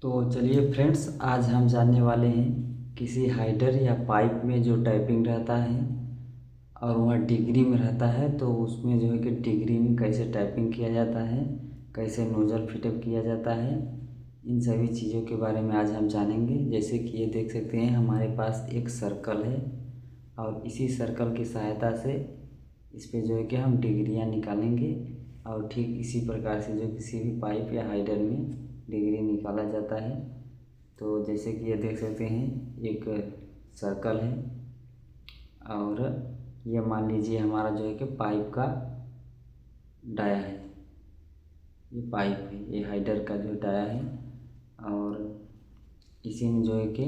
तो चलिए फ्रेंड्स, आज हम जानने वाले हैं किसी हाइडर या पाइप में जो टाइपिंग रहता है और वह डिग्री में रहता है, तो उसमें जो है कि डिग्री में कैसे टाइपिंग किया जाता है, कैसे नोजल फिटअप किया जाता है, इन सभी चीज़ों के बारे में आज हम जानेंगे। जैसे कि ये देख सकते हैं, हमारे पास एक सर्कल है और इसी सर्कल की सहायता से इस पे जो है कि हम डिग्रियाँ निकालेंगे और ठीक इसी प्रकार से जो किसी भी पाइप या हाइडर में डिग्री निकाला जाता है। तो जैसे कि ये देख सकते हैं, एक सर्कल है और ये मान लीजिए हमारा जो है कि पाइप का डाया है। ये पाइप है, ये हाइडर का जो डाया है और इसी में जो है कि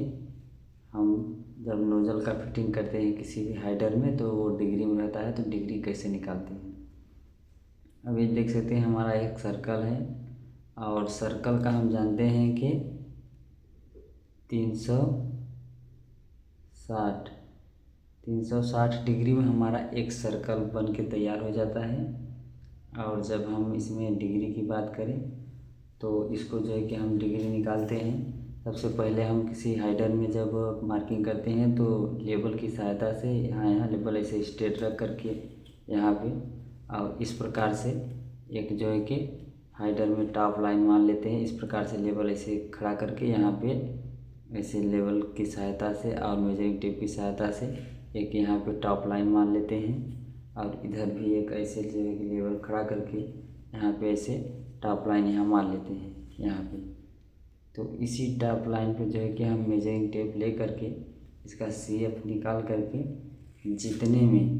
हम जब नोज़ल का फिटिंग करते हैं किसी भी हाइडर में, तो वो डिग्री में रहता है। तो डिग्री कैसे निकालते हैं, अब ये देख सकते हैं, हमारा एक सर्कल है और सर्कल का हम जानते हैं कि 360 डिग्री में हमारा एक सर्कल बन के तैयार हो जाता है। और जब हम इसमें डिग्री की बात करें तो इसको जो है कि हम डिग्री निकालते हैं। सबसे पहले हम किसी हाइडर में जब मार्किंग करते हैं तो लेबल की सहायता से यहाँ लेबल ऐसे स्ट्रेट रख करके यहाँ पे और इस प्रकार से एक जो है कि हाइडर में टॉप लाइन मान लेते हैं। इस प्रकार से लेबल ऐसे खड़ा करके यहाँ पे ऐसे लेवल की सहायता से और मेजरिंग टेप की सहायता से एक यहाँ पे टॉप लाइन मान लेते हैं और इधर भी एक ऐसे जो है कि लेवल खड़ा करके यहाँ पे ऐसे टॉप लाइन यहाँ मान लेते हैं यहाँ पे। तो इसी टॉप लाइन पे जो है कि हम मेजरिंग टेप ले करके इसका CF निकाल करके जितने में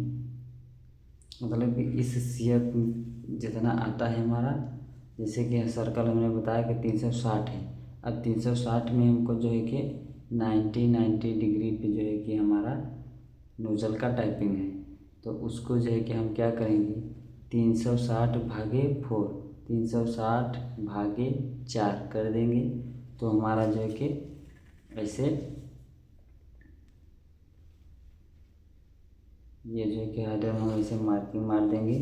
मतलब कि इस CF जितना आता है हमारा, जैसे कि सर्कल हमने बताया कि 360 है। अब 360 में हमको जो है कि 90 डिग्री पे जो है कि हमारा नोजल का टाइपिंग है। तो उसको जो है कि हम क्या करेंगे, 360/4 360/4 कर देंगे। तो हमारा जो है कि ऐसे ये जो है कि हाइडर हम ऐसे मार्किंग मार देंगे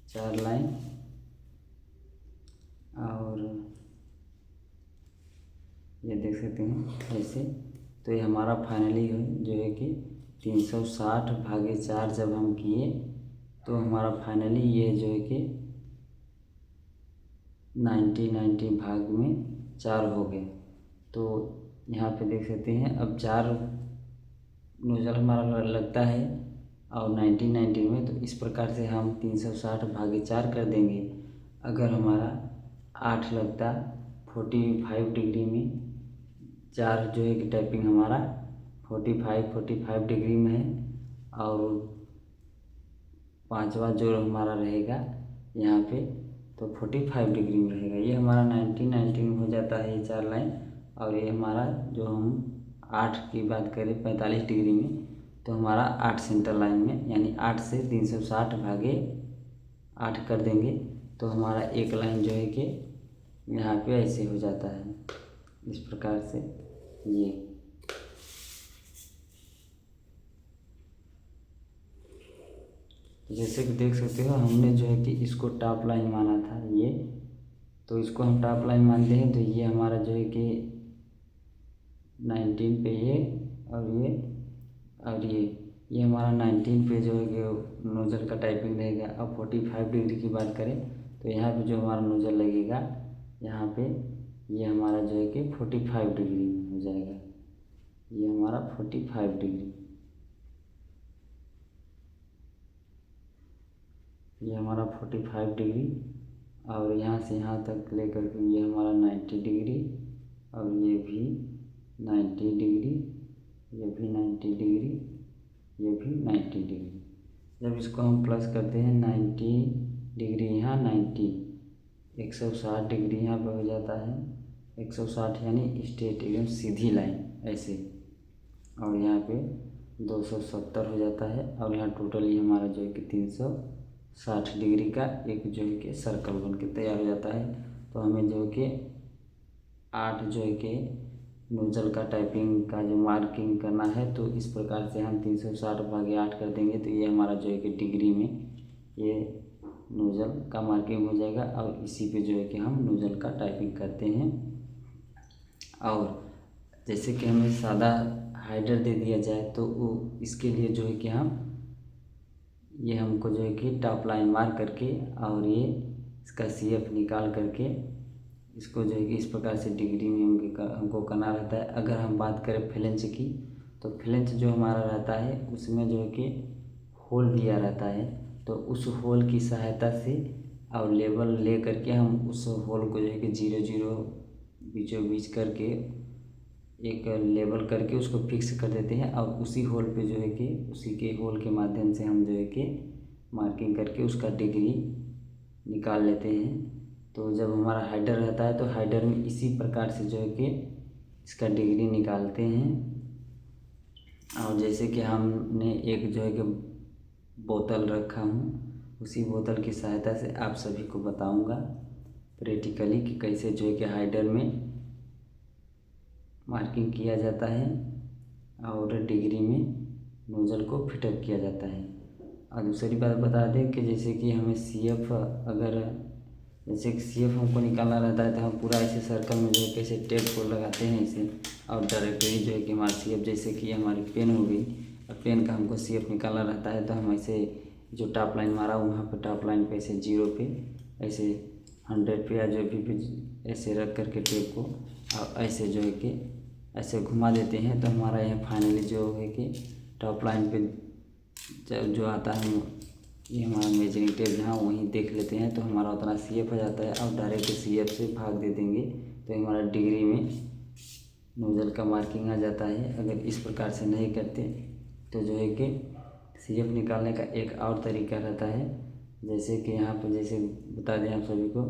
4 लाइन और ये देख सकते हैं ऐसे। तो ये हमारा फाइनली जो है कि 360/4 जब हम किए तो हमारा फाइनली ये जो है कि 90 भाग में 4 हो गए। तो यहाँ पे देख सकते हैं, अब 4 नोजल हमारा लगता है और 90 में। तो इस प्रकार से हम 360/4 कर देंगे। अगर हमारा 8 लगता 45 डिग्री में, 4 जो है कि टाइपिंग हमारा 45 डिग्री में है और पांचवा जो हमारा रहेगा यहाँ पे तो 45 डिग्री में रहेगा। ये हमारा 90 में हो जाता है ये 4 लाइन। और ये हमारा जो हम 8 की बात करें 45 डिग्री में, तो हमारा 8 सेंटर लाइन में, यानी 8 से 360/8 कर देंगे। तो हमारा एक लाइन जो है कि यहाँ पे ऐसे हो जाता है इस प्रकार से। ये जैसे कि देख सकते हो, हमने जो है कि इसको टॉप लाइन माना था ये, तो इसको हम टॉप लाइन मानते हैं। तो ये हमारा जो है कि 19 पे ये और ये हमारा 19 पे जो है कि नोज़ल का टाइपिंग रहेगा। अब 45 डिग्री की बात करें तो यहाँ पे जो हमारा नोज़ल लगेगा यहाँ पे, ये हमारा जो है कि 45 डिग्री में हो जाएगा। ये हमारा 45 डिग्री, ये हमारा 45 डिग्री और यहाँ से यहाँ तक लेकर के ये हमारा 90 डिग्री और ये भी 90 डिग्री, ये भी 90 डिग्री, ये भी 90 डिग्री। जब इसको हम प्लस करते हैं 90 डिग्री यहाँ 90, 160 डिग्री यहाँ पे हो जाता है। 160 यानी स्ट्रेट एकदम सीधी लाइन ऐसे, और यहाँ पे 270 हो जाता है। और यहाँ टोटली हमारा जो है कि 360 डिग्री का एक जो है कि सर्कल बन के तैयार हो जाता है। तो हमें जो है कि 8 जो है कि नोजल का टाइपिंग का जो मार्किंग करना है, तो इस प्रकार से हम 360/8 कर देंगे। तो ये हमारा जो है कि डिग्री में ये नोजल का मार्किंग हो जाएगा और इसी पे जो है कि हम नोजल का टाइपिंग करते हैं। और जैसे कि हमें सादा हाइडर दे दिया जाए तो वो इसके लिए जो है कि ये हमको जो है कि टॉप लाइन मार करके और ये इसका CF निकाल करके इसको जो है कि इस प्रकार से डिग्री में हमको करना रहता है। अगर हम बात करें फ्लेंज की, तो फ्लेंज जो हमारा रहता है उसमें जो है कि होल दिया रहता है, तो उस होल की सहायता से और लेवल ले करके हम उस होल को जो है कि 0 0 बीचों बीच करके एक लेवल करके उसको फिक्स कर देते हैं और उसी होल पे जो है कि उसी के होल के माध्यम से हम जो है कि मार्किंग करके उसका डिग्री निकाल लेते हैं। तो जब हमारा हाइडर रहता है तो हाइडर में इसी प्रकार से जो है कि इसका डिग्री निकालते हैं। और जैसे कि हमने एक जो है कि बोतल रखा हूँ, उसी बोतल की सहायता से आप सभी को बताऊंगा प्रैक्टिकली कि कैसे जो है कि हाइडर में मार्किंग किया जाता है और डिग्री में नोजल को फिटअप किया जाता है। और दूसरी बात बता दें कि जैसे कि हमें CF अगर जैसे कि CF हमको निकालना रहता है तो हम पूरा ऐसे सर्कल में जो है कैसे टेप को लगाते हैं इसे, और डायरेक्टली जो है कि हमारा CF जैसे कि हमारी पेन हो गई और पेन का हमको CF निकालना रहता है तो हम ऐसे जो टॉप लाइन मारा वहाँ पर टॉप लाइन पे ऐसे 0 पे ऐसे 100 पे या जो भी पे ऐसे रख करके टेप को और ऐसे जो है कि ऐसे घुमा देते हैं तो हमारा यहाँ फाइनली जो है कि टॉप लाइन पे जब जो आता है ये हमारा मेजरिंग टेप जहाँ वहीं देख लेते हैं तो हमारा उतना CF हो जाता है। और डायरेक्ट CF से भाग दे देंगे तो हमारा डिग्री में नोजल का मार्किंग आ जाता है। अगर इस प्रकार से नहीं करते तो जो है कि CF निकालने का एक और तरीका रहता है। जैसे कि यहाँ पर जैसे बता दें आप सभी को,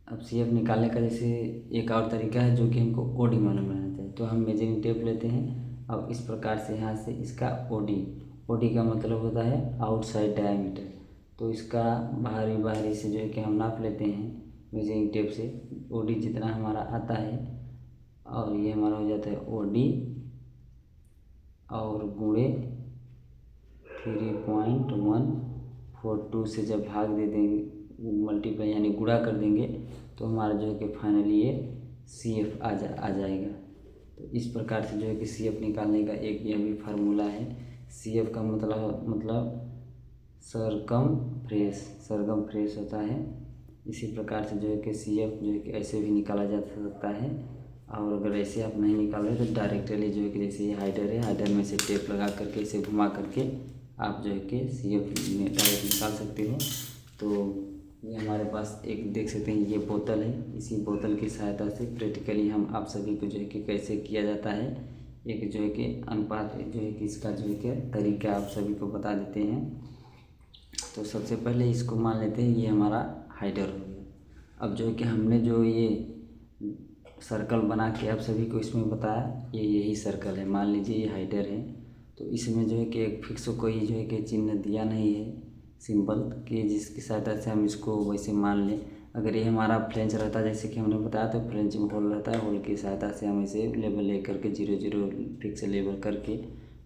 अब CF निकालने का जैसे एक और तरीका है जो कि हमको OD मालूम रहना चाहिए। तो हम मेजरिंग टेप लेते हैं और इस प्रकार से यहाँ से इसका OD का मतलब होता है आउटसाइड डायमीटर। तो इसका बाहरी से जो है कि हम नाप लेते हैं मेजरिंग टेप से OD जितना हमारा आता है, और ये हमारा हो जाता है OD और गुणे 3.142 से जब भाग दे देंगे मल्टीप्लाई यानी गुणा कर देंगे तो हमारा जो है कि फाइनली ये CF आ जाएगा। तो इस प्रकार से जो है कि CF निकालने का एक यह भी फार्मूला है। CF का मतलब सरकमफ्रेंस होता है। इसी प्रकार से जो है कि CF जो है कि ऐसे भी निकाला जा सकता है। और अगर ऐसे आप नहीं निकाल रहे तो डायरेक्टली जो है कि जैसे ये हाइडर है, हाइडर में से टेप लगा करके इसे घुमा करके आप जो है कि CF डायरेक्ट निकाल सकते हो। तो ये हमारे पास एक देख सकते हैं ये बोतल है, इसी बोतल की सहायता से प्रैक्टिकली हम आप सभी को जो है कि कैसे किया जाता है एक जो है कि अनुपात जो है कि इसका जो है कि तरीका आप सभी को बता देते हैं। तो सबसे पहले इसको मान लेते हैं ये हमारा हाइडर हो गया। अब जो है कि हमने जो ये सर्कल बना के आप सभी को इसमें बताया यही सर्कल है, मान लीजिए ये हाइडर है। तो इसमें जो है कि एक फिक्स कोई जो है कि चिन्ह दिया नहीं है सिंपल कि जिसकी सहायता से हम इसको वैसे मान लें। अगर ये हमारा फ्लेंज रहता है जैसे कि हमने बताया तो फ्लेंज में होल रहता है, होल की सहायता से हम इसे लेवल ले करके 0 0 फिक्स लेवल करके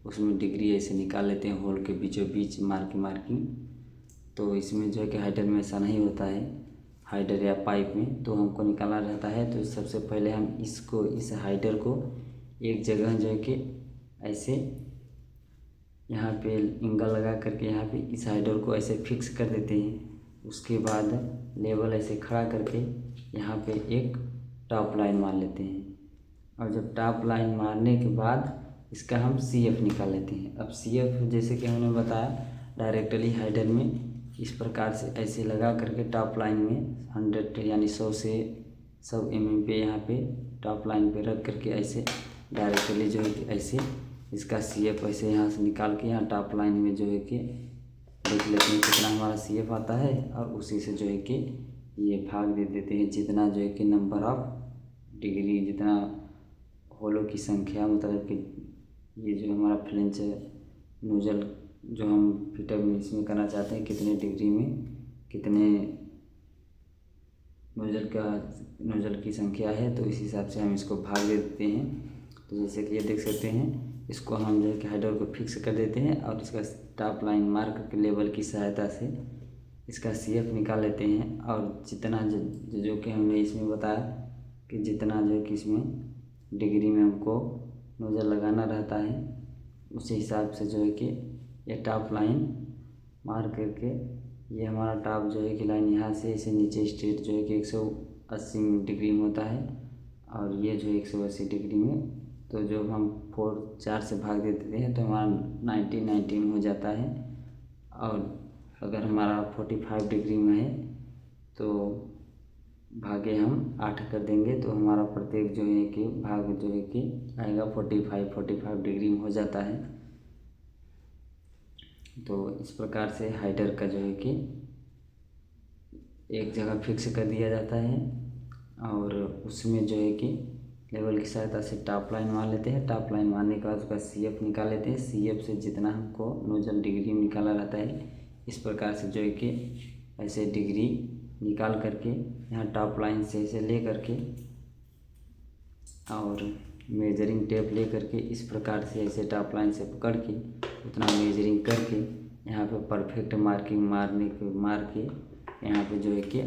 उसमें डिग्री ऐसे निकाल लेते हैं होल के बीचों बीच मार्किंग। तो इसमें जो है कि हाइडर में ऐसा नहीं होता है, हाइडर या पाइप में तो हमको निकालना रहता है। तो सबसे पहले हम इस हाइडर को एक जगह जो है कि ऐसे यहाँ पे एंगल लगा करके यहाँ पे इस हाइडर को ऐसे फिक्स कर देते हैं। उसके बाद लेवल ऐसे खड़ा करके यहाँ पे एक टॉप लाइन मार लेते हैं, और जब टॉप लाइन मारने के बाद इसका हम CF निकाल लेते हैं। अब CF जैसे कि हमने बताया डायरेक्टली हाइडर में इस प्रकार से ऐसे लगा करके टॉप लाइन में 100 यानी 100 mm पे यहाँ पे टॉप लाइन पे रख करके ऐसे डायरेक्टली जो है कि ऐसे इसका CF ऐसे यहाँ से निकाल के यहाँ टॉप लाइन में जो है कि देख लेते हैं कितना हमारा CF आता है, और उसी से जो है कि ये भाग दे देते हैं जितना जो है कि नंबर ऑफ डिग्री जितना होलों की संख्या, मतलब कि ये जो हमारा फ्लेंज नोजल जो हम फिटअप में इसमें करना चाहते हैं कितने डिग्री में कितने नोजल की संख्या है, तो इस हिसाब से हम इसको भाग दे देते हैं। तो जैसे कि ये देख सकते हैं इसको हम जो है कि हाइडर को फिक्स कर देते हैं और इसका टॉप लाइन मार्क के लेवल की सहायता से इसका CF निकाल लेते हैं। और जितना जो कि हमने इसमें बताया कि जितना जो है कि इसमें डिग्री में हमको नोज़ल लगाना रहता है उसी हिसाब से जो है कि ये टॉप लाइन मार करके ये हमारा टॉप जो है कि लाइन यहाँ से इसे नीचे स्ट्रेट जो है कि 180 डिग्री में होता है और ये जो 180 डिग्री में, तो जो हम 4 से भाग देते हैं तो हमारा 90 में हो जाता है। और अगर हमारा 45 डिग्री में है तो भागे हम 8 कर देंगे तो हमारा प्रत्येक जो है कि भाग जो है कि आएगा 45 डिग्री में हो जाता है। तो इस प्रकार से हाइडर का जो है कि एक जगह फिक्स कर दिया जाता है और उसमें जो है कि लेवल की सहायता से टॉप लाइन मार लेते हैं। टॉप लाइन मारने के बाद उसका CF निकाल लेते हैं। CF से जितना हमको नोजल डिग्री में निकाला रहता है इस प्रकार से जो है कि ऐसे डिग्री निकाल करके यहाँ टॉप लाइन से ऐसे ले करके और मेजरिंग टेप ले करके इस प्रकार से ऐसे टॉप लाइन से पकड़ के उतना मेजरिंग करके यहाँ पे परफेक्ट मार्किंग मार के यहाँ पे जो है कि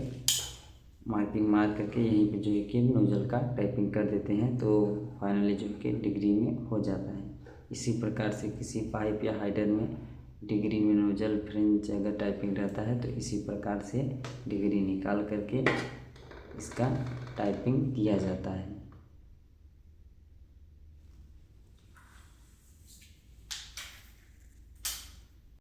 मार्किंग मार करके यहीं पे जो है कि नोजल का टाइपिंग कर देते हैं तो फाइनली जो है कि डिग्री में हो जाता है। इसी प्रकार से किसी पाइप या हाइडर में डिग्री में नोजल फ्रेंच अगर टाइपिंग रहता है तो इसी प्रकार से डिग्री निकाल करके इसका टाइपिंग किया जाता है।